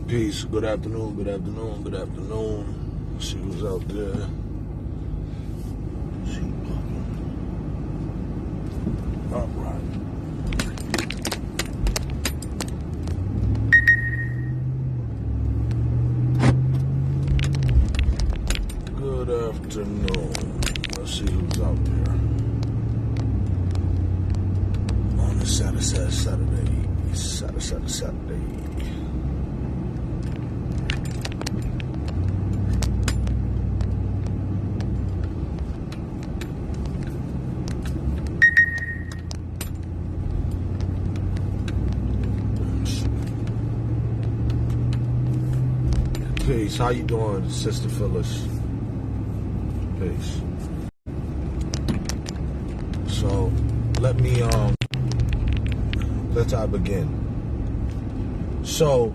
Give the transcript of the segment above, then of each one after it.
Peace. Good afternoon, good afternoon, good afternoon. Let's see who's out there. Let's see. All right. Good afternoon. Let's see who's out there. On this Saturday. Peace. How you doing, Sister Phyllis? Peace. So, let I begin. So,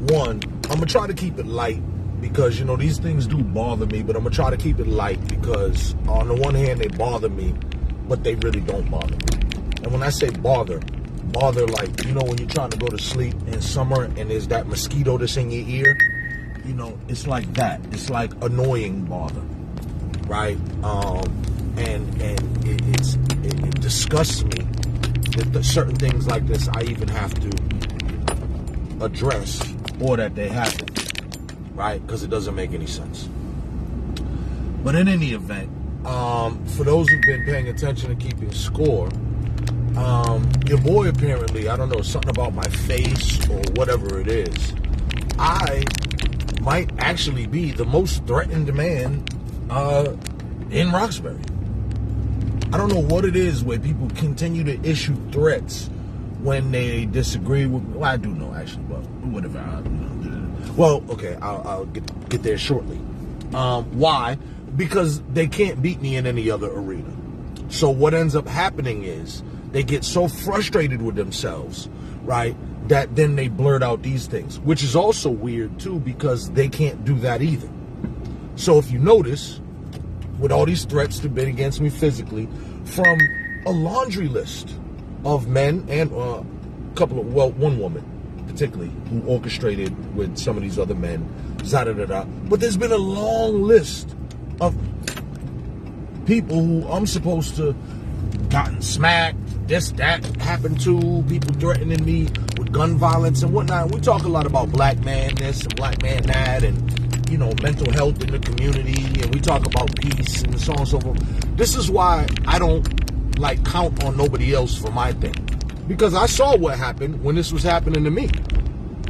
one, I'm gonna try to keep it light because, these things do bother me, but I'm gonna try to keep it light because on the one hand, they bother me, but they really don't bother me. And when I say bother like, when you're trying to go to sleep in summer and there's that mosquito that's in your ear, it's like that. It's like annoying bother, right? And it disgusts me that certain things like this I even have to address or that they happen, right? Because it doesn't make any sense. But in any event, for those who've been paying attention and keeping score, your boy apparently, I don't know, something about my face or whatever it is, I might actually be the most threatened man in Roxbury. I don't know what it is where people continue to issue threats when they disagree with. Well, I do know actually, but whatever. Well, okay, I'll get there shortly. Why? Because they can't beat me in any other arena. So what ends up happening is they get so frustrated with themselves, right, that then they blurt out these things, which is also weird too because they can't do that either. So if you notice, with all these threats to been against me physically, from a laundry list of men and one woman particularly, who orchestrated with some of these other men, but there's been a long list of people who I'm supposed to gotten smacked, this, that happened to, people threatening me with gun violence and whatnot. We talk a lot about black man this and black man that and, mental health in the community, and we talk about peace and so on and so forth. This is why I don't count on nobody else for my thing. Because I saw what happened when this was happening to me.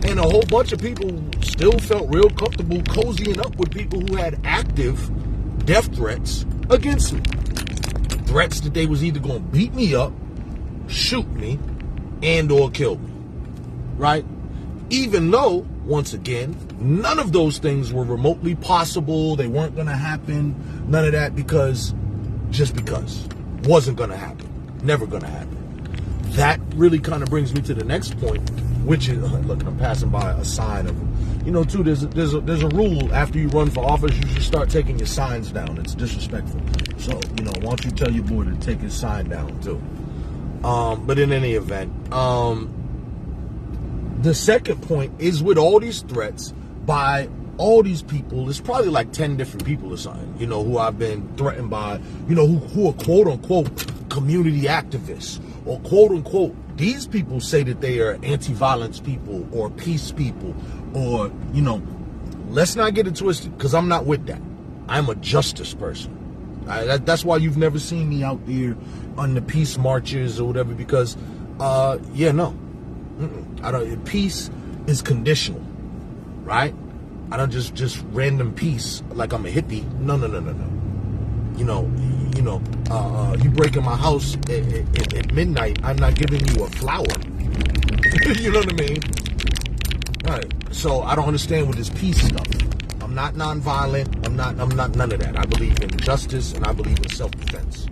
And a whole bunch of people still felt real comfortable cozying up with people who had active death threats against me. Threats that they was either going to beat me up, shoot me, and or kill me. Right? Even though, once again, none of those things were remotely possible. They weren't going to happen. None of that because. Wasn't going to happen. Never going to happen. That really kind of brings me to the next point, which is, look, I'm passing by a sign of, too, there's a rule after you run for office, you should start taking your signs down. It's disrespectful. So, why don't you tell your boy to take his sign down too? But in any event, the second point is with all these threats by all these people, there's probably like 10 different people or something, who I've been threatened by, who are quote unquote community activists or quote unquote, these people say that they are anti-violence people or peace people or, let's not get it twisted because I'm not with that. I'm a justice person. That's why you've never seen me out there on the peace marches or whatever because, I don't. Peace is conditional, right? I don't just random peace like I'm a hippie. No. You break in my house at midnight, I'm not giving you a flower. You know what I mean? Right. So I don't understand with this peace stuff. I'm not nonviolent. I'm not none of that. I believe in justice and I believe in self-defense.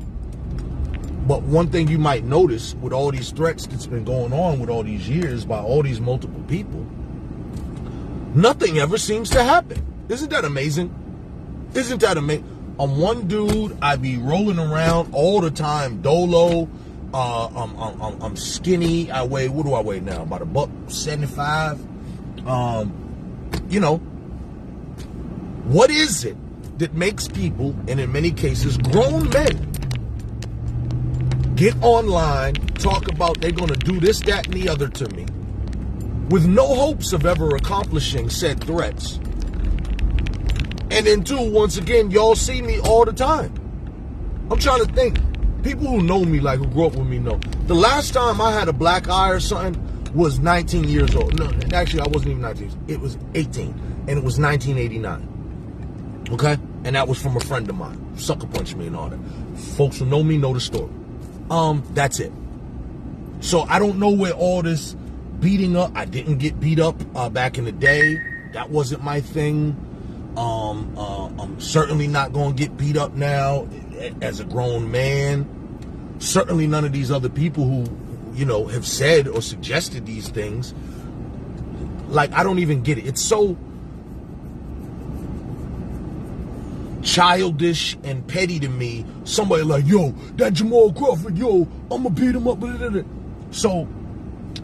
But one thing you might notice with all these threats that's been going on with all these years by all these multiple people, nothing ever seems to happen. Isn't that amazing? Isn't that amazing? I'm one dude, I be rolling around all the time, dolo. I'm skinny. I weigh, what do I weigh now? About $175. You know, what is it that makes people, and in many cases grown men, get online, talk about they're going to do this, that, and the other to me, with no hopes of ever accomplishing said threats? And then two, once again, y'all see me all the time. I'm trying to think. People who know me, like who grew up with me, know. The last time I had a black eye or something was 19 years old. No, actually, I wasn't even 19. It was 18. And it was 1989. Okay? And that was from a friend of mine. Sucker punched me and all that. Folks who know me know the story. That's it. So I don't know where all this beating up. I didn't get beat up back in the day. That wasn't my thing. I'm certainly not going to get beat up now as a grown man. Certainly none of these other people who, you know, have said or suggested these things. Like, I don't even get it. It's so childish and petty to me. Somebody like, yo, that Jamal Crawford, yo, I'm gonna beat him up. So,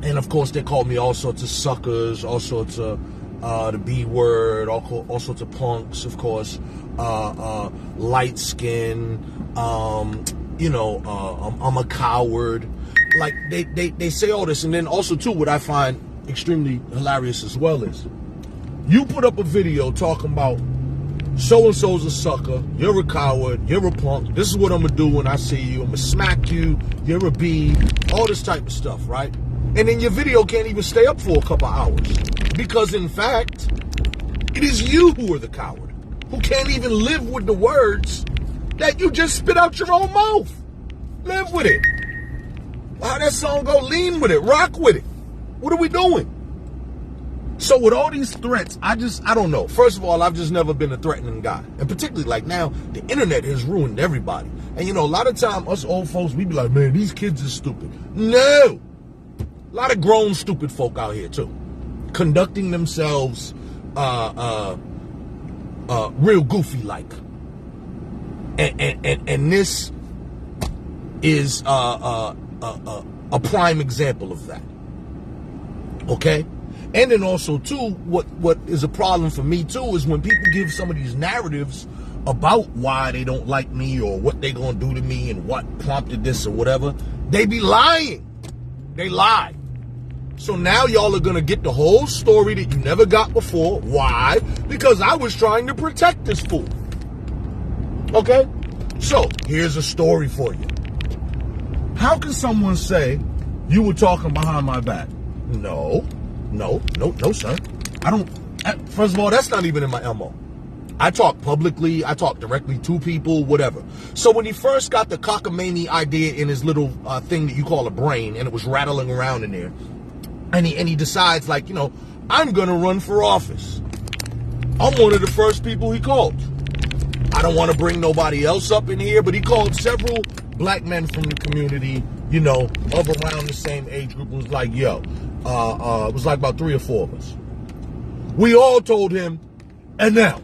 and of course they called me all sorts of suckers, all sorts of the B word, all sorts of punks, of course, light skin, you know, I'm a coward. Like, they say all this. And then also too, what I find extremely hilarious as well is, you put up a video talking about so-and-so's a sucker, you're a coward, you're a punk, this is what I'm gonna do when I see you, I'm gonna smack you, you're a B, all this type of stuff, right? And then your video can't even stay up for a couple hours. Because in fact, it is you who are the coward, who can't even live with the words that you just spit out your own mouth. Live with it. How that song go? Lean with it, rock with it. What are we doing? So with all these threats, I don't know. First of all, I've just never been a threatening guy. And particularly like now, the internet has ruined everybody. And you know, a lot of time, us old folks, we be like, man, these kids are stupid. No! A lot of grown, stupid folk out here too. Conducting themselves real goofy-like. And this is a prime example of that. Okay? And then also, too, what is a problem for me, too, is when people give some of these narratives about why they don't like me or what they gonna do to me and what prompted this or whatever, they be lying. They lie. So now y'all are gonna get the whole story that you never got before. Why? Because I was trying to protect this fool. Okay? So, here's a story for you. How can someone say you were talking behind my back? No, sir. I don't. First of all, that's not even in my MO. I talk publicly. I talk directly to people, whatever. So when he first got the cockamamie idea in his little thing that you call a brain, and it was rattling around in there, and he decides, like, you know, I'm going to run for office. I'm one of the first people he called. I don't want to bring nobody else up in here, but he called several black men from the community, you know, of around the same age group, and was like, yo, it was like about 3 or 4 of us. We all told him, and now,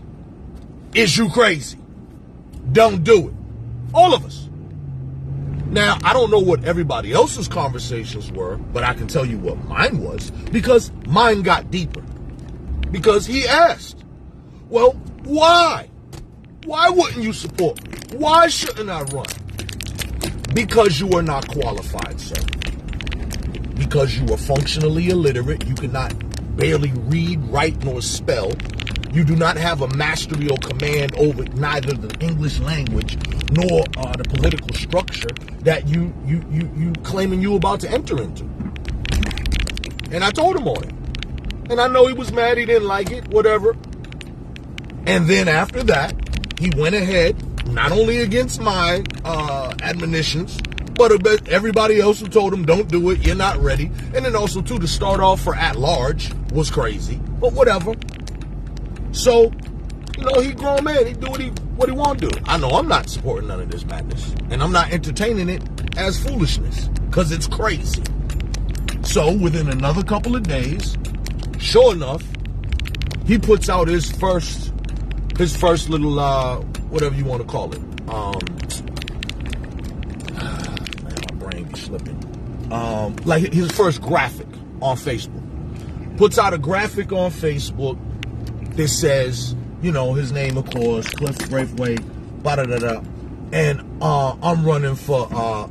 is you crazy? Don't do it. All of us. Now, I don't know what everybody else's conversations were, but I can tell you what mine was, because mine got deeper. Because he asked, well, why? Why wouldn't you support me? Why shouldn't I run? Because you are not qualified, sir. Because you are functionally illiterate. You cannot barely read, write, nor spell. You do not have a mastery or command over neither the English language nor the political structure that you claiming you about to enter into. And I told him on it. And I know he was mad, he didn't like it, whatever. And then after that, he went ahead, not only against my admonitions, but everybody else who told him, don't do it, you're not ready. And then also, too, to start off for at large was crazy, but whatever. So, you know, he grown man, he do what he want to do. I know I'm not supporting none of this madness, and I'm not entertaining it as foolishness, because it's crazy. So, within another couple of days, sure enough, he puts out his first little, whatever you want to call it. Man, my brain be slipping. Like his first graphic on Facebook. puts out a graphic on Facebook that says, you know, his name, of course, Cliff Braithwaite, da-da-da-da, and I'm running for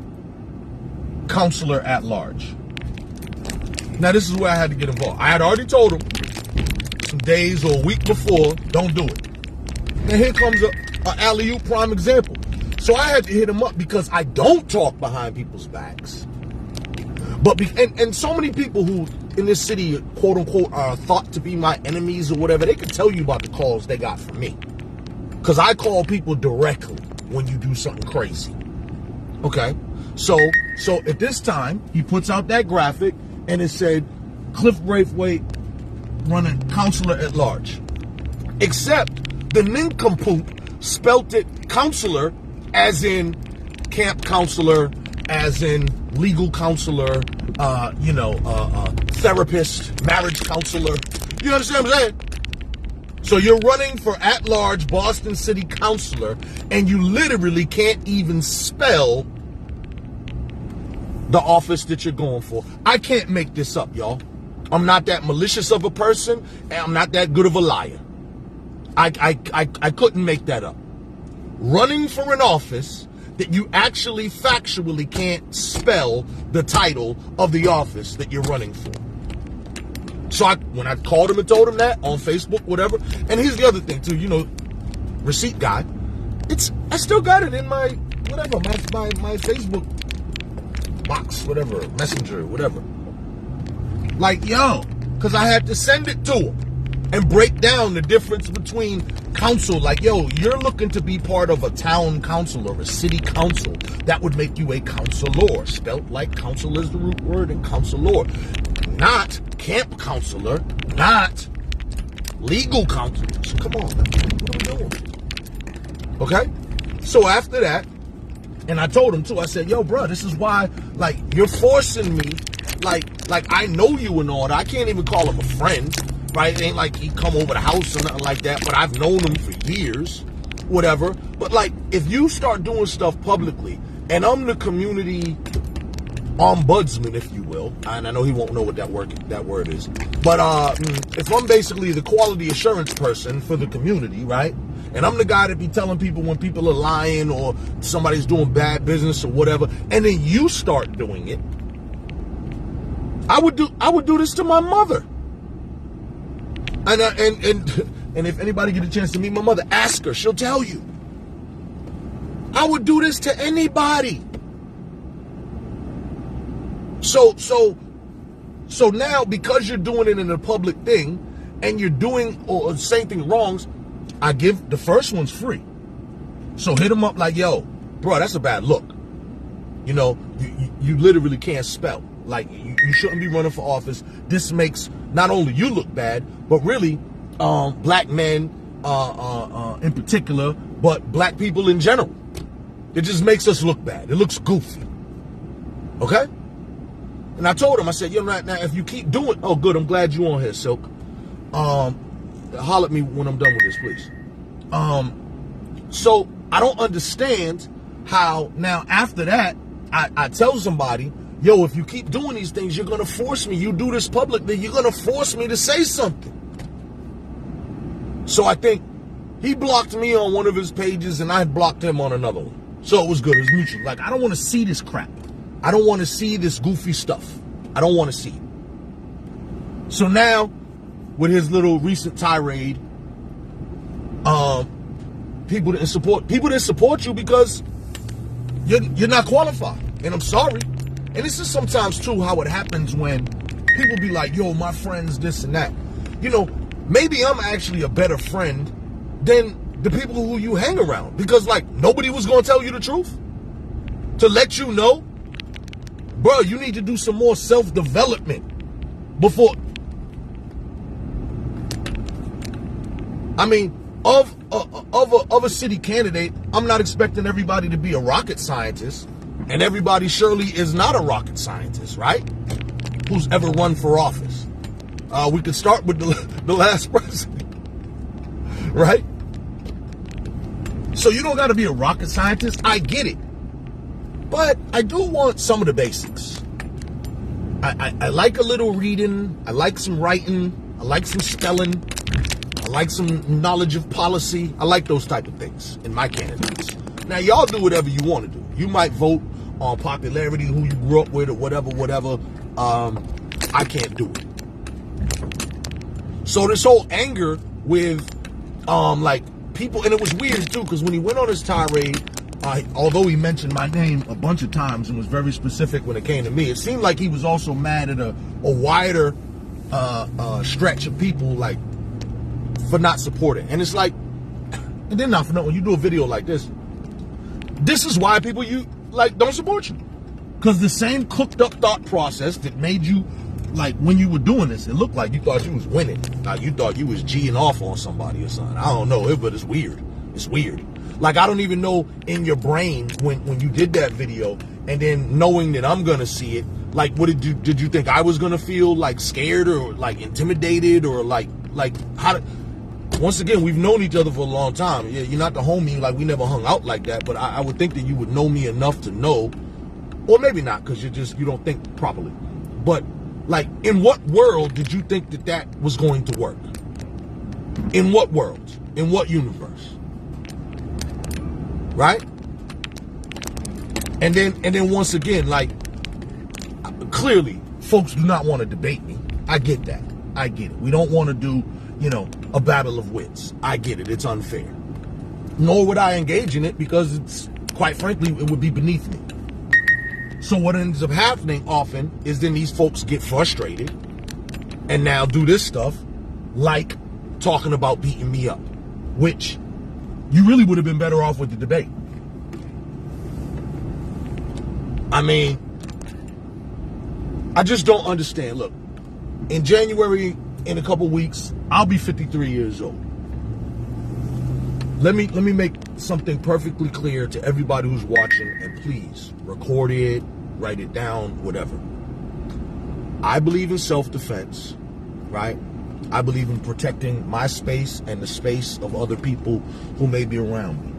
counselor at large. Now, this is where I had to get involved. I had already told him some days or a week before, don't do it. And here comes a alley-oop prime example. So I had to hit him up because I don't talk behind people's backs. But and so many people who in this city, quote unquote, are thought to be my enemies or whatever, they can tell you about the calls they got from me. Because I call people directly when you do something crazy. Okay? So at this time, he puts out that graphic and it said, Cliff Braithwaite running counselor at large. Except the nincompoop spelt it counselor as in camp counselor, as in legal counselor, therapist, marriage counselor. You understand what I'm saying? So you're running for at-large Boston City Councilor, and you literally can't even spell the office that you're going for. I can't make this up, y'all. I'm not that malicious of a person, and I'm not that good of a liar. I couldn't make that up. Running for an office that you actually factually can't spell the title of the office that you're running for. So when I called him and told him that on Facebook, whatever, and here's the other thing too, you know, receipt guy, I still got it in my whatever, my Facebook box, whatever, messenger, whatever. Like, yo, because I had to send it to him and break down the difference between council. Like, yo, you're looking to be part of a town council or a city council. That would make you a counselor, spelt like council is the root word and counselor. Not camp counselor, not legal counselor. So come on, man. What are we doing? Okay? So after that, and I told him too, I said, yo, bro, this is why, like, you're forcing me, like I know you and all that. I can't even call him a friend, right? It ain't like he come over the house or nothing like that, but I've known him for years, whatever. But like, if you start doing stuff publicly, and I'm the community ombudsman, if you will, and I know he won't know what that word is, but if I'm basically the quality assurance person for the community, right? And I'm the guy that be telling people when people are lying or somebody's doing bad business or whatever, and then you start doing it, I would do this to my mother. And if anybody get a chance to meet my mother, ask her, she'll tell you. I would do this to anybody. So now, because you're doing it in a public thing and you're doing or saying things wrongs, I give the first one's free. So hit them up like, yo, bro, that's a bad look. You know, you literally can't spell. Like, you shouldn't be running for office. This makes not only you look bad, but really black men in particular, but black people in general. It just makes us look bad. It looks goofy. Okay? And I told him, I said, yo, now if you keep doing, oh, good, I'm glad you on here, Silk. Holler at me when I'm done with this, please. So I don't understand how now after that, I tell somebody, yo, if you keep doing these things, you're going to force me. You do this publicly, you're going to force me to say something. So I think he blocked me on one of his pages and I had blocked him on another one. So it was good. It was mutual. Like, I don't want to see this crap. I don't want to see this goofy stuff. I don't want to see it. So now, with his little recent tirade, people didn't support you because you're not qualified. And I'm sorry. And this is sometimes too how it happens when people be like, yo, my friends, this and that. You know, maybe I'm actually a better friend than the people who you hang around. Because, like, nobody was going to tell you the truth. To let you know, bro, you need to do some more self-development before. I mean, of a city candidate, I'm not expecting everybody to be a rocket scientist. And everybody surely is not a rocket scientist, right? Who's ever run for office. We could start with the last president, right? So you don't got to be a rocket scientist. I get it. But I do want some of the basics. I like a little reading. I like some writing. I like some spelling. I like some knowledge of policy. I like those type of things in my candidates. Now, y'all do whatever you want to do. You might vote on popularity, who you grew up with, or whatever. I can't do it. So this whole anger with, like, people, and it was weird, too, because when he went on his tirade, although he mentioned my name a bunch of times and was very specific when it came to me, it seemed like he was also mad at a wider stretch of people, like, for not supporting. And it's like, and then not for nothing, when you do a video like this is why people don't support you. Because the same cooked up thought process that made you, like, when you were doing this, it looked like you thought you was winning. Like, you thought you was G'ing off on somebody or something. I don't know, but it's weird. It's weird. Like, I don't even know in your brain when you did that video, and then knowing that I'm going to see it, like, what did you think I was going to feel, like, scared or, like, intimidated or, like how once again, we've known each other for a long time. Yeah, you're not the homie, like, we never hung out like that, but I would think that you would know me enough to know, or maybe not, because you don't think properly. But, like, in what world did you think that was going to work? In what world? In what universe? Right? And then once again, like, clearly, folks do not want to debate me. I get that. I get it. We don't want to do, a battle of wits. I get it. It's unfair. Nor would I engage in it because it's, quite frankly, it would be beneath me. So what ends up happening often is then these folks get frustrated and now do this stuff, like talking about beating me up, which you really would have been better off with the debate. I mean, I just don't understand. Look, in January, in a couple weeks, I'll be 53 years old. Let me make something perfectly clear to everybody who's watching, and please record it, write it down, whatever. I believe in self-defense, right? I believe in protecting my space and the space of other people who may be around me.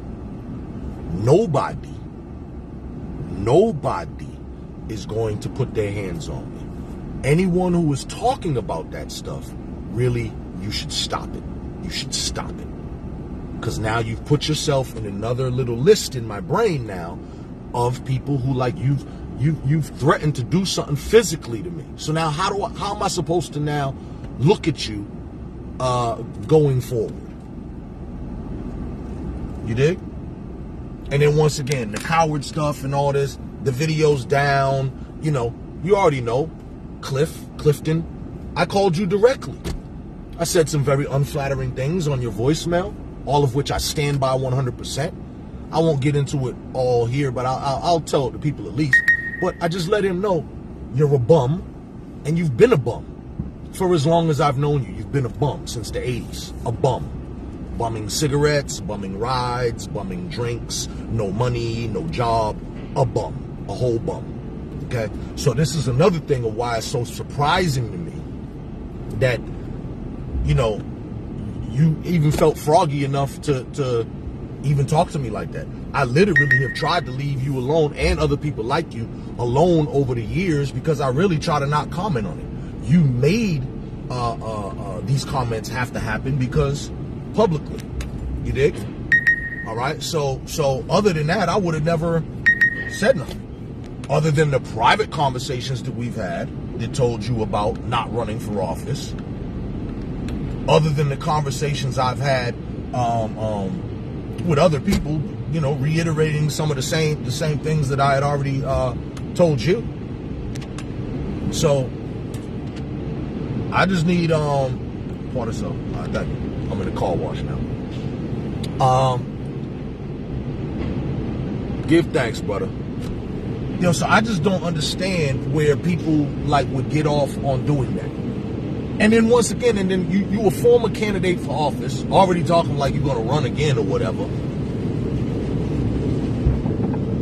Nobody is going to put their hands on me. Anyone who is talking about that stuff, really, you should stop it. You should stop it. Because now you've put yourself in another little list in my brain now of people who, like, you've threatened to do something physically to me. So now how am I supposed to now look at you going forward? You dig? And then once again, the coward stuff and all this, the video's down, you already know. Clifton, I called you directly. I said some very unflattering things on your voicemail, all of which I stand by 100%. I won't get into it all here, but I'll tell the people at least. But I just let him know you're a bum, and you've been a bum. For as long as I've known you, you've been a bum since the 80s. A bum. Bumming cigarettes, bumming rides, bumming drinks, no money, no job. A bum. A whole bum. Okay? So this is another thing of why it's so surprising to me that, you even felt froggy enough to even talk to me like that. I literally have tried to leave you alone and other people like you alone over the years because I really try to not comment on it. You made these comments have to happen because publicly, you dig? All right. So other than that, I would have never said nothing. Other than the private conversations that we've had that told you about not running for office. Other than the conversations I've had with other people, reiterating some of the same things that I had already told you. So I just need pour this up. I'm in the car wash now. Give thanks, brother. So I just don't understand where people would get off on doing that. And then once again, you a former candidate for office, already talking like you're going to run again or whatever.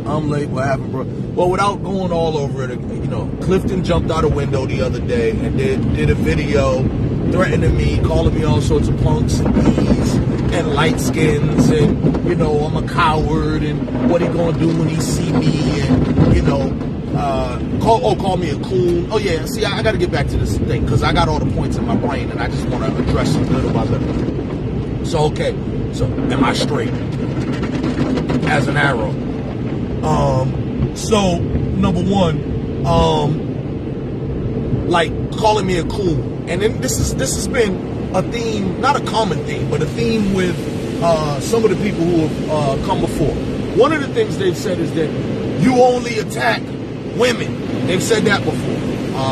I'm late. What happened, bro? Well, without going all over it, Clifton jumped out a window the other day and did a video threatening me, calling me all sorts of punks and bees and light skins, and I'm a coward, and what he gonna do when he see me, and call me a coon. Oh yeah, see, I got to get back to this thing because I got all the points in my brain and I just want to address them little by little. So okay, so am I straight as an arrow? So number one, like calling me a coon, and then this has been a theme, not a common theme, but a theme with some of the people who have come before. One of the things they've said is that you only attack women. They've said that before.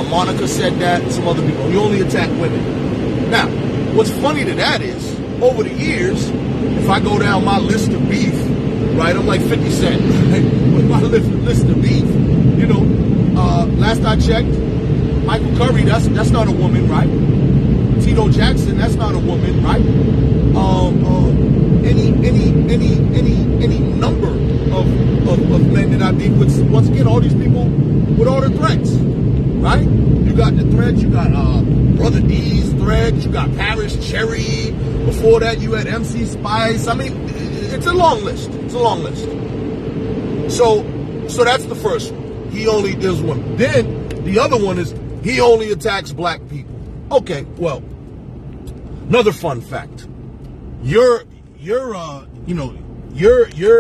Monica said that, some other people. You only attack women. Now, what's funny to that is, over the years, if I go down my list of beef, right, I'm like 50 Cent, right? With my list of beef, you know, last I checked, Michael Curry, that's not a woman, right? Tito Jackson, that's not a woman, right? Any number of men that I beat with, once again, all these people with all the threats, right? You got the threats, you got Brother D's threats, you got Paris Cherry. Before that, you had MC Spice. I mean, it's a long list. It's a long list. So that's the first one. He only deals with women. Then the other one is he only attacks black people. Okay, well, another fun fact. Your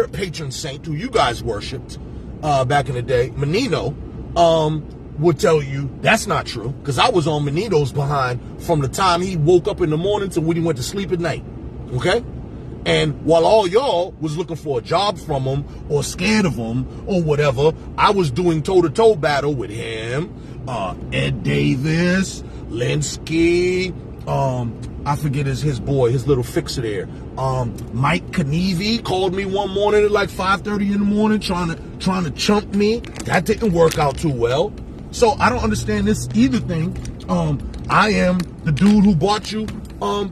patron saint who you guys worshipped back in the day, Menino, would tell you that's not true, because I was on Menino's behind from the time he woke up in the morning to when he went to sleep at night. Okay? And while all y'all was looking for a job from him or scared of him or whatever, I was doing toe-to-toe battle with him, Ed Davis, Linsky, I forget his boy, his little fixer there. Mike Knievel called me one morning at like 5:30 in the morning trying to chump me. That didn't work out too well. So I don't understand this either thing. I am the dude who bought you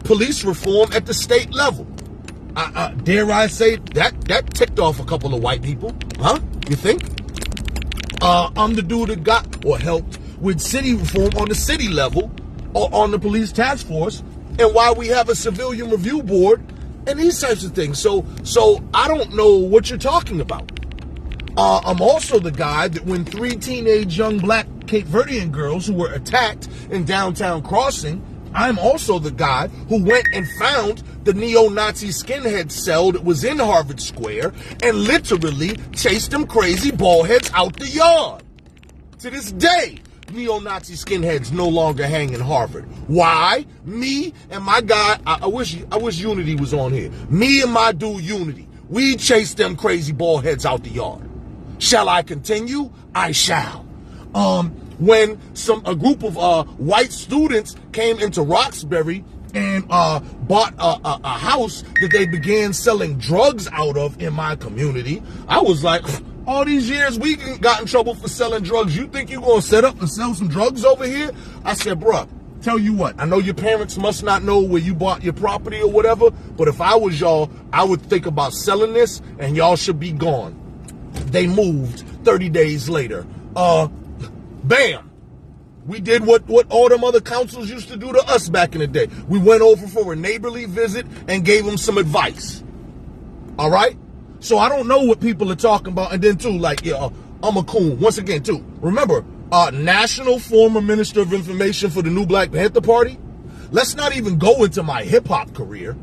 police reform at the state level. Dare I say that ticked off a couple of white people, huh? You think? I'm the dude that got or helped with city reform on the city level or on the police task force, and why we have a civilian review board and these types of things. So I don't know what you're talking about. I'm also the guy that when 3 teenage young black Cape Verdean girls who were attacked in downtown Crossing, I'm also the guy who went and found the neo-Nazi skinhead cell that was in Harvard Square and literally chased them crazy ballheads out the yard. To this day, neo-Nazi skinheads no longer hang in Harvard. Why? Me and my guy, I wish Unity was on here. Me and my dude Unity, we chased them crazy ballheads out the yard. Shall I continue? I shall. When a group of white students came into Roxbury and bought a house that they began selling drugs out of in my community, I was like, all these years we got in trouble for selling drugs. You think you're going to set up and sell some drugs over here? I said, bruh, tell you what, I know your parents must not know where you bought your property or whatever, but if I was y'all, I would think about selling this and y'all should be gone. They moved 30 days later. Bam. We did what all them other councils used to do to us back in the day. We went over for a neighborly visit and gave them some advice. All right? So I don't know what people are talking about. And then, too, like, yeah, I'm a coon. Once again, too, remember, national former minister of information for the new Black Panther Party. Let's not even go into my hip-hop career.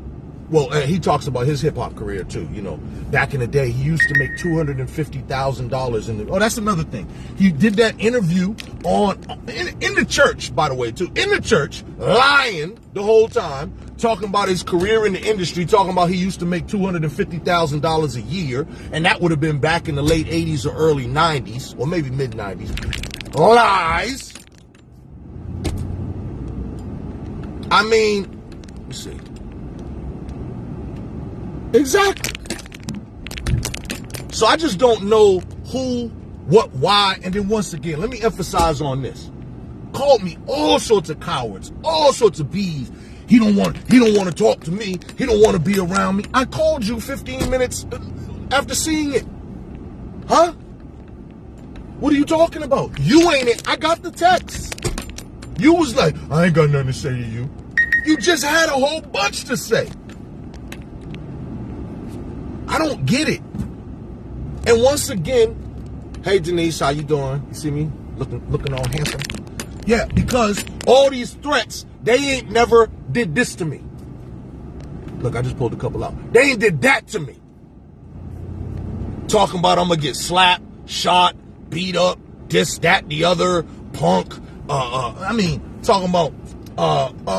Well, he talks about his hip-hop career, too. You know, back in the day, he used to make $250,000 in the... Oh, that's another thing. He did that interview in the church, by the way, too. In the church, lying the whole time, talking about his career in the industry, talking about he used to make $250,000 a year, and that would have been back in the late 80s or early 90s, or maybe mid-90s. Lies! I mean, let's see. Exactly. So I just don't know who, what, why, and then once again, let me emphasize on this. Called me all sorts of cowards, all sorts of bees. He don't want to talk to me. He don't want to be around me. I called you 15 minutes after seeing it. Huh? What are you talking about? You ain't it. I got the text. You was like, I ain't got nothing to say to you. You just had a whole bunch to say. I don't get it. And once again, Hey, Denise, how you doing? You see me looking all handsome? Yeah, because all these threats, they ain't never did this to me. Look, I just pulled a couple out. They ain't did that to me. Talking about I'm going to get slapped, shot, beat up, this, that, the other, punk. Talking about,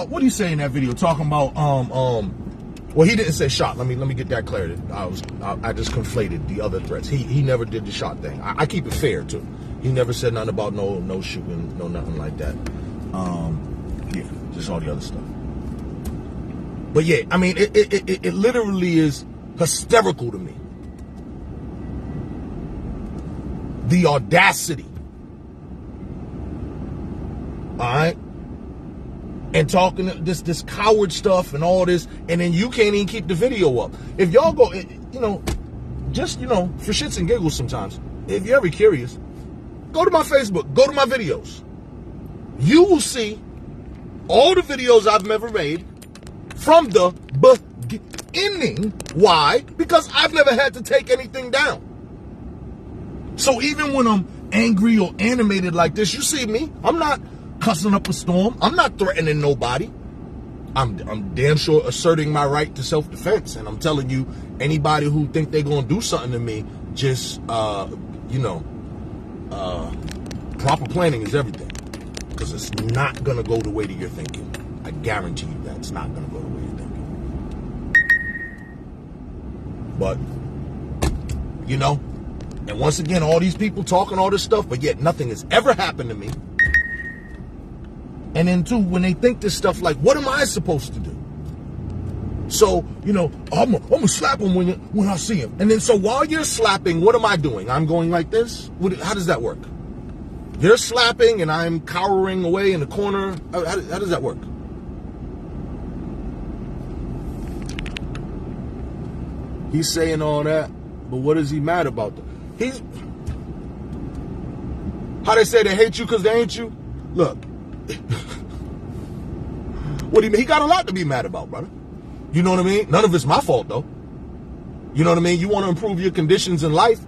what do you say in that video? Talking about, well, he didn't say shot. Let me get that clear. I just conflated the other threats. He never did the shot thing. I keep it fair too. He never said nothing about no shooting, no nothing like that. Yeah, just all the other stuff. But yeah, I mean, it literally is hysterical to me. The audacity. All right? And talking this coward stuff and all this, and then you can't even keep the video up. If y'all go, just, for shits and giggles sometimes, if you're ever curious, go to my Facebook, go to my videos. You will see all the videos I've ever made from the beginning. Why? Because I've never had to take anything down. So even when I'm angry or animated like this, you see me, I'm not cussing up a storm. I'm not threatening nobody. I'm damn sure asserting my right to self-defense. And I'm telling you, anybody who think they're going to do something to me, just, proper planning is everything. Because it's not going to go the way that you're thinking. I guarantee you that it's not going to go the way you're thinking. But, and once again, all these people talking all this stuff, but yet nothing has ever happened to me. And then too, when they think this stuff, like, what am I supposed to do? So, I'm gonna slap him when I see him. And then so while you're slapping, what am I doing? I'm going like this? How does that work? You're slapping and I'm cowering away in the corner. How does that work? He's saying all that, but what is he mad about? How they say they hate you because they ain't you? Look. What do you mean? He got a lot to be mad about, brother. You know what I mean? None of it's my fault, though. You know what I mean? You want to improve your conditions in life,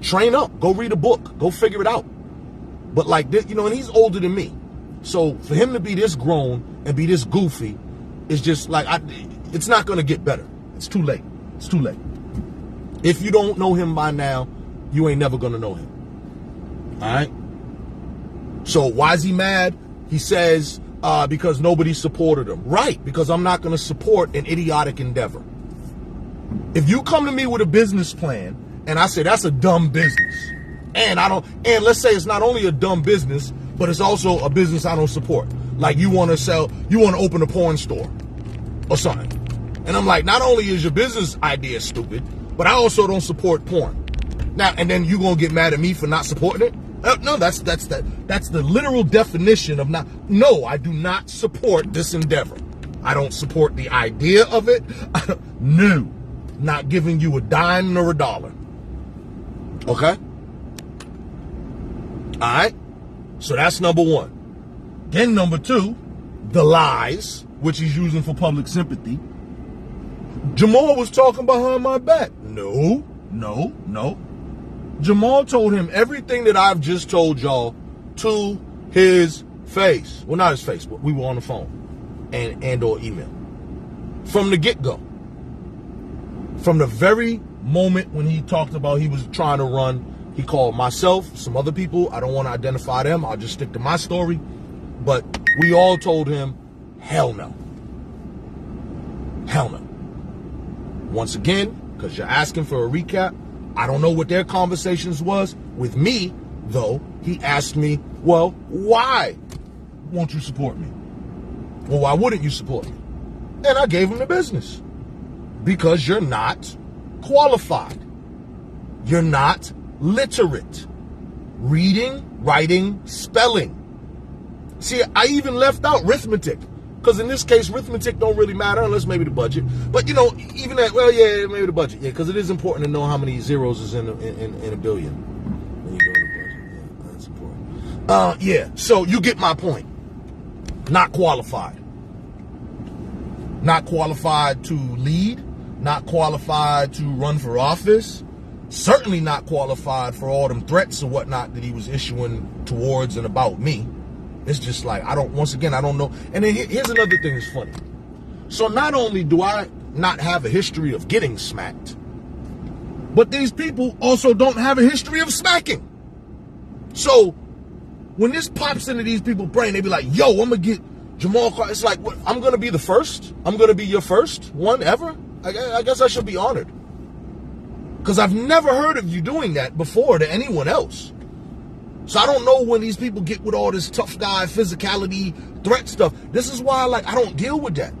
train up. Go read a book. Go figure it out. But like this, and he's older than me. So for him to be this grown and be this goofy is just like, it's not going to get better. It's too late. It's too late. If you don't know him by now, you ain't never going to know him. All right? So why is he mad? He says, because nobody supported him. Right, because I'm not going to support an idiotic endeavor. If you come to me with a business plan and I say that's a dumb business, and let's say it's not only a dumb business, but it's also a business I don't support. Like you want to open a porn store or something. And I'm like, not only is your business idea stupid, but I also don't support porn. Now, and then you going to get mad at me for not supporting it? No, that's the literal definition of not. No, I do not support this endeavor. I don't support the idea of it. No, not giving you a dime nor a dollar. Okay? All right? So that's number one. Then number two, the lies, which he's using for public sympathy. Jamal was talking behind my back. No. Jamal told him everything that I've just told y'all to his face. Well, not his face, but we were on the phone and or email. From the get-go. From the very moment when he talked about he was trying to run, he called myself, some other people. I don't want to identify them. I'll just stick to my story. But we all told him, hell no. Hell no. Once again, because you're asking for a recap, I don't know what their conversations was with me, though. He asked me, well, why won't you support me? Well, why wouldn't you support me? And I gave him the business. Because you're not qualified. You're not literate. Reading, writing, spelling. See, I even left out arithmetic. Because in this case, arithmetic don't really matter unless maybe the budget. But, even that, well, yeah, maybe the budget. Yeah, because it is important to know how many zeros is in a billion. When you do the budget. Yeah, that's important. Yeah, so you get my point. Not qualified. Not qualified to lead. Not qualified to run for office. certainly not qualified for all them threats or whatnot that he was issuing towards and about me. It's just like, once again, I don't know. And then here's another thing that's funny. So not only do I not have a history of getting smacked, but these people also don't have a history of smacking. So when this pops into these people's brain, they be like, yo, I'm gonna get Jamal Carter. It's like, what, I'm gonna be the first? I'm gonna be your first one ever? I guess I should be honored. Because I've never heard of you doing that before to anyone else. So I don't know when these people get with all this tough guy, physicality, threat stuff. This is why, like, I don't deal with that.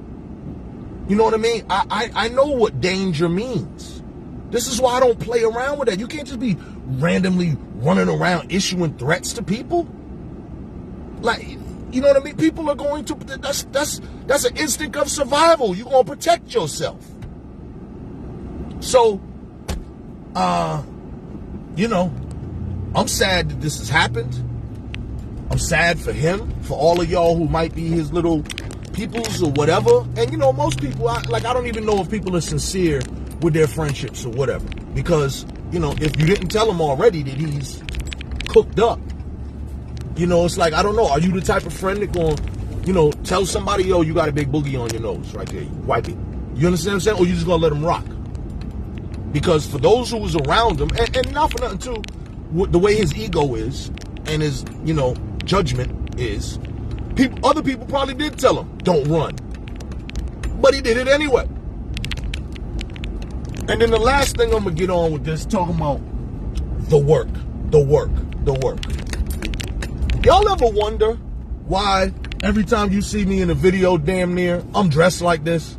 You know what I mean? I know what danger means. This is why I don't play around with that. You can't just be randomly running around issuing threats to people. Like, you know what I mean? People are going to, that's an instinct of survival. You're going to protect yourself. So, you know, I'm sad that this has happened. I'm sad for him, for all of y'all who might be his little peoples or whatever. And, you know, most people, I don't even know if people are sincere with their friendships or whatever. Because, you know, if you didn't tell him already that he's cooked up, you know, it's like, I don't know. Are you the type of friend that going, you know, tell somebody, yo, you got a big boogie on your nose right there. Wipe it. You understand what I'm saying? Or you just going to let him rock? Because for those who was around him, and not for nothing too, the way his ego is and his, you know, judgment is, other people probably did tell him, don't run. But he did it anyway. And then the last thing I'm going to get on with this, talking about the work. Y'all ever wonder why every time you see me in a video, damn near, I'm dressed like this?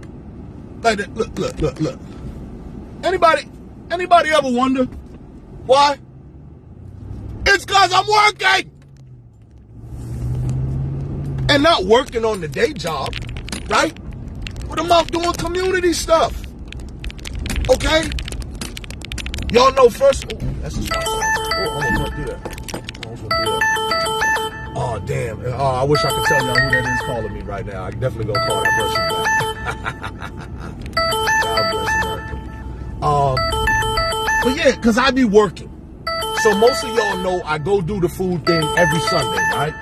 Like that. Look. Anybody ever wonder why? It's because I'm working. And not working on the day job, right? But I'm out doing community stuff. Okay? Y'all know first. Oh, that's a spot. Oh, I'm gonna do that. Oh, damn. Oh, I wish I could tell y'all who that is calling me right now. I definitely gonna call that person back. God bless America. But yeah, because I be working. So most of y'all know I go do the food thing every Sunday, right?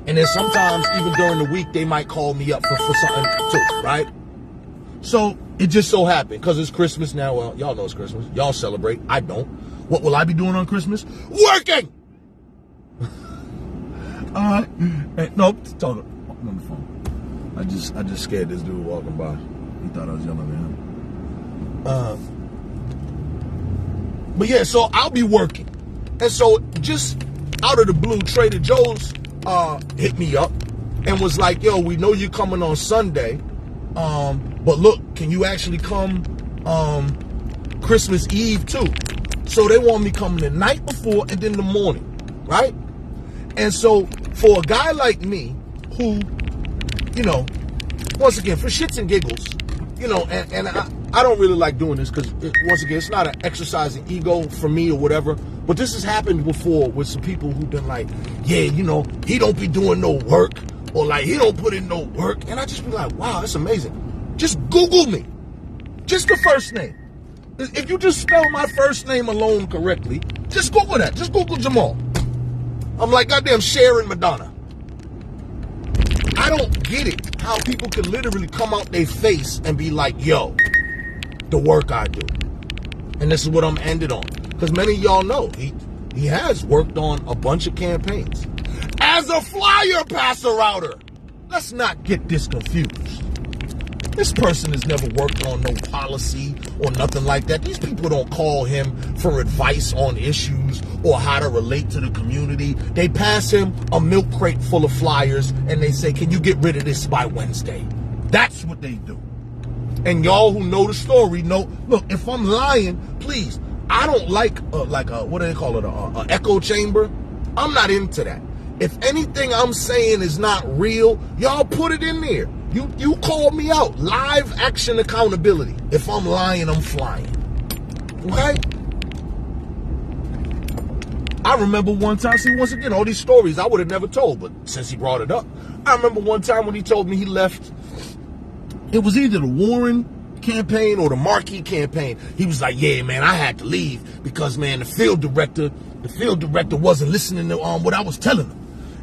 And then sometimes, even during the week, they might call me up for something too, right? So it just so happened, because it's Christmas now. Well, y'all know it's Christmas. Y'all celebrate. I don't. What will I be doing on Christmas? Working! All right. Hey, no, talk. I'm on the phone. I just scared this dude walking by. He thought I was yelling at him. But yeah, so I'll be working. And so just out of the blue, Trader Joe's hit me up and was like, yo, we know you're coming on Sunday. But look, can you actually come Christmas Eve too? So they want me coming the night before and then the morning, right? And so for a guy like me who, you know, once again, for shits and giggles, you know, and I don't really like doing this because, once again, it's not an exercise in ego for me or whatever. But this has happened before with some people who've been like, yeah, you know, he don't be doing no work, or like he don't put in no work. And I just be like, wow, that's amazing. Just Google me. Just the first name. If you just spell my first name alone correctly, just Google that. Just Google Jamal. I'm like goddamn Sharon Madonna. I don't get it how people can literally come out their face and be like, yo, the work I do. And this is what I'm ended on. Because many of y'all know he has worked on a bunch of campaigns. As a flyer passer outer. Let's not get this confused. This person has never worked on no policy or nothing like that. These people don't call him for advice on issues or how to relate to the community. They pass him a milk crate full of flyers and they say, can you get rid of this by Wednesday? That's what they do. And y'all who know the story know, look, if I'm lying, please, I don't like a what do they call it, a echo chamber. I'm not into that. If anything I'm saying is not real, y'all put it in there. You call me out. Live action accountability. If I'm lying, I'm flying. Okay? I remember one time, see, once again, all these stories I would have never told, but since he brought it up, I remember one time when he told me he left, it was either the Warren campaign or the Markey campaign, he was like, yeah, man, I had to leave because, man, the field director wasn't listening to what I was telling him.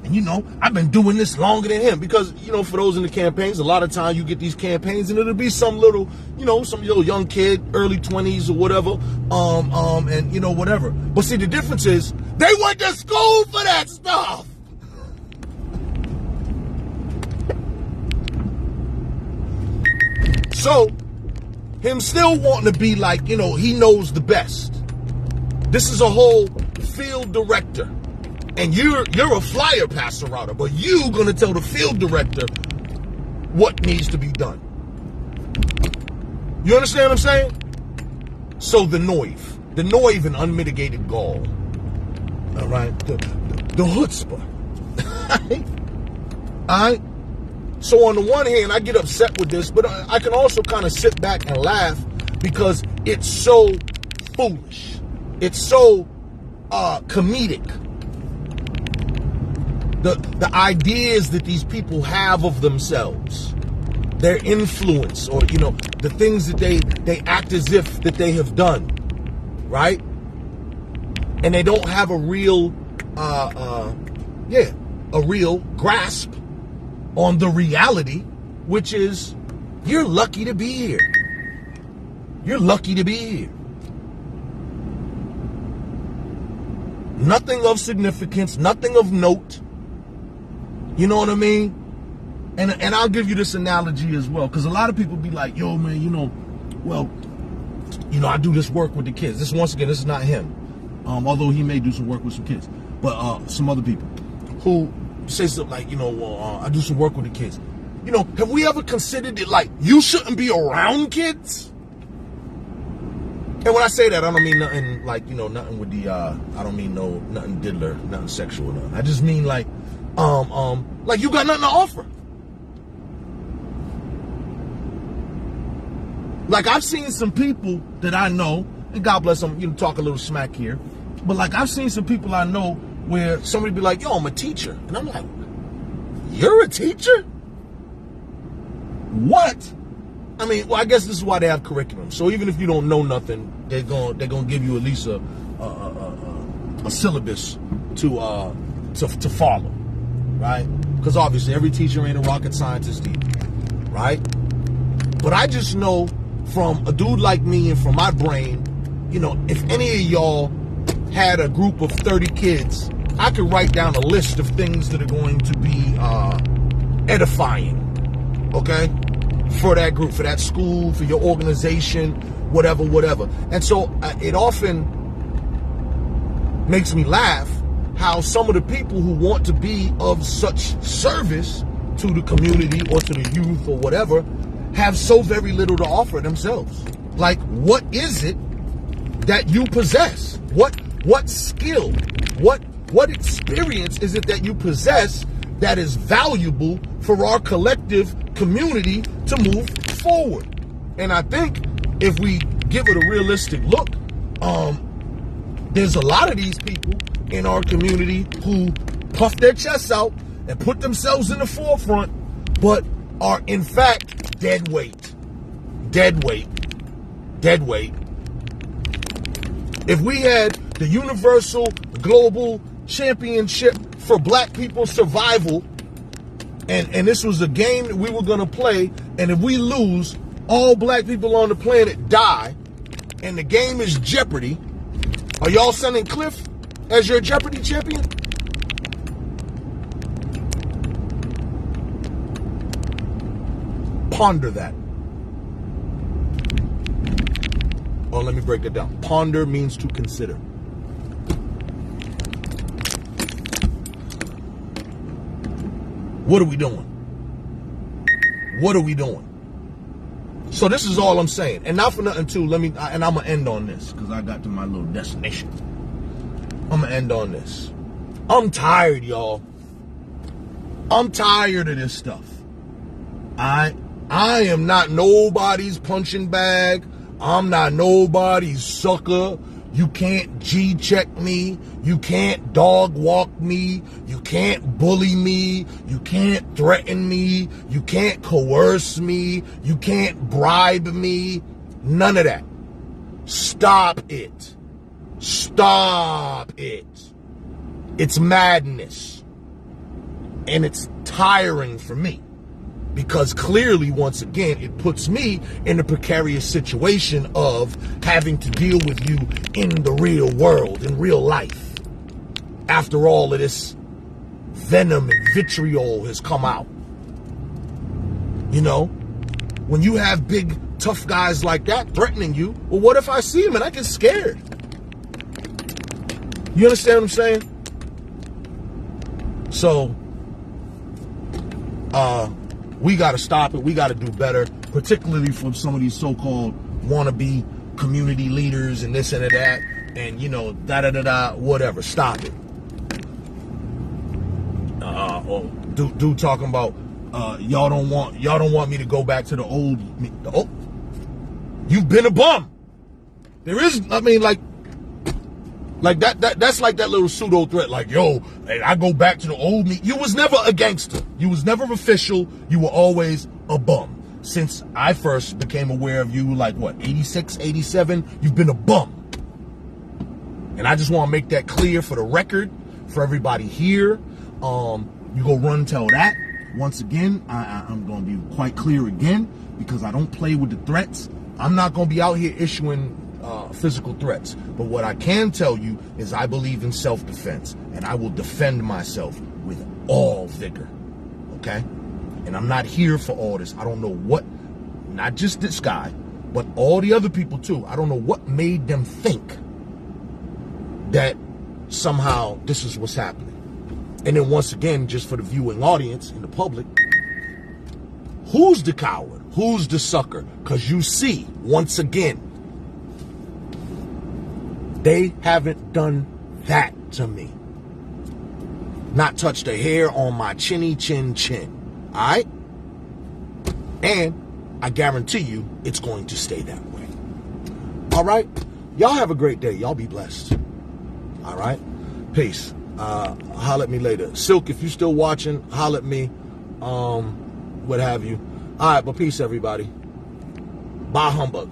And, you know, I've been doing this longer than him because, you know, for those in the campaigns, a lot of times you get these campaigns and it'll be some little, you know, some little young kid, early 20s or whatever, and, you know, whatever. But see, the difference is they went to school for that stuff. So, him still wanting to be like, you know, he knows the best. This is a whole field director. And you're a flyer passer router, but you gonna tell the field director what needs to be done. You understand what I'm saying? So the noive and unmitigated gall. All right, the chutzpah. All right. So on the one hand, I get upset with this, but I can also kind of sit back and laugh because it's so foolish. It's so comedic. The ideas that these people have of themselves, their influence, or, you know, the things that they act as if that they have done, right? And they don't have a real, a real grasp on the reality, which is you're lucky to be here. You're lucky to be here. Nothing of significance, nothing of note. You know what I mean? And I'll give you this analogy as well, because a lot of people be like, yo, man, you know, well, you know, I do this work with the kids. This, once again, this is not him, although he may do some work with some kids, but some other people who say something like, you know, well, I do some work with the kids. You know, have we ever considered it like you shouldn't be around kids? And when I say that, I don't mean nothing like, you know, nothing with the, I don't mean nothing diddler, nothing sexual, nothing. I just mean like you got nothing to offer. Like, I've seen some people that I know, and God bless them, you know, talk a little smack here, but like, I've seen some people I know where somebody be like, yo, I'm a teacher. And I'm like, you're a teacher? What? I mean, well, I guess this is why they have curriculum. So even if you don't know nothing, they're gonna give you at least a syllabus to follow, right? Because obviously every teacher ain't a rocket scientist either, right? But I just know from a dude like me and from my brain, you know, if any of y'all had a group of 30 kids, I could write down a list of things that are going to be edifying, okay? For that group, for that school, for your organization, whatever. And so it often makes me laugh how some of the people who want to be of such service to the community or to the youth or whatever have so very little to offer themselves. Like, what is it that you possess? What skill? What experience is it that you possess that is valuable for our collective community to move forward? And I think if we give it a realistic look, there's a lot of these people in our community who puff their chests out and put themselves in the forefront, but are in fact dead weight. If we had the universal global championship for black people's survival, and this was a game that we were going to play, and if we lose, all black people on the planet die, and the game is Jeopardy, are y'all sending Cliff as your Jeopardy champion? Ponder that. Oh, let me break that down. Ponder means to consider. What are we doing? So this is all I'm saying. And not for nothing too, and I'm gonna end on this because I got to my little destination. I'm gonna end on this. I'm tired, y'all. I'm tired of this stuff. I am not nobody's punching bag. I'm not nobody's sucker. You can't G-check me. You can't dog walk me. You can't bully me. You can't threaten me. You can't coerce me. You can't bribe me. None of that. Stop it. Stop it. It's madness. And it's tiring for me. Because clearly, once again, it puts me in a precarious situation of having to deal with you in the real world, in real life. After all of this venom and vitriol has come out. You know, when you have big, tough guys like that threatening you, well, what if I see him and I get scared? You understand what I'm saying? So, we got to stop it. We got to do better, particularly from some of these so-called wannabe community leaders and this and that, and, you know, whatever. Stop it. Dude talking about y'all don't want me to go back to the old me. Oh, you've been a bum. There is, I mean, like that's like that little pseudo threat, like, yo, hey, I go back to the old me. You was never a gangster. You was never official. You were always a bum. Since I first became aware of you, like, what, 86, 87, you've been a bum. And I just want to make that clear for the record, for everybody here. You go run and tell that. Once again, I'm going to be quite clear again, because I don't play with the threats. I'm not going to be out here issuing physical threats. But what I can tell you is I believe in self-defense, and I will defend myself with all vigor. Okay? And I'm not here for all this. I don't know what, not just this guy, but all the other people too. I don't know what made them think that somehow this is what's happening. And then once again, just for the viewing audience and the public, who's the coward? Who's the sucker? Because you see, once again, they haven't done that to me. Not touched a hair on my chinny chin. All right? And I guarantee you it's going to stay that way. All right? Y'all have a great day. Y'all be blessed. All right? Peace. Holler at me later. Silk, if you still watching, holler at me. What have you. All right, but peace, everybody. Bye, humbug.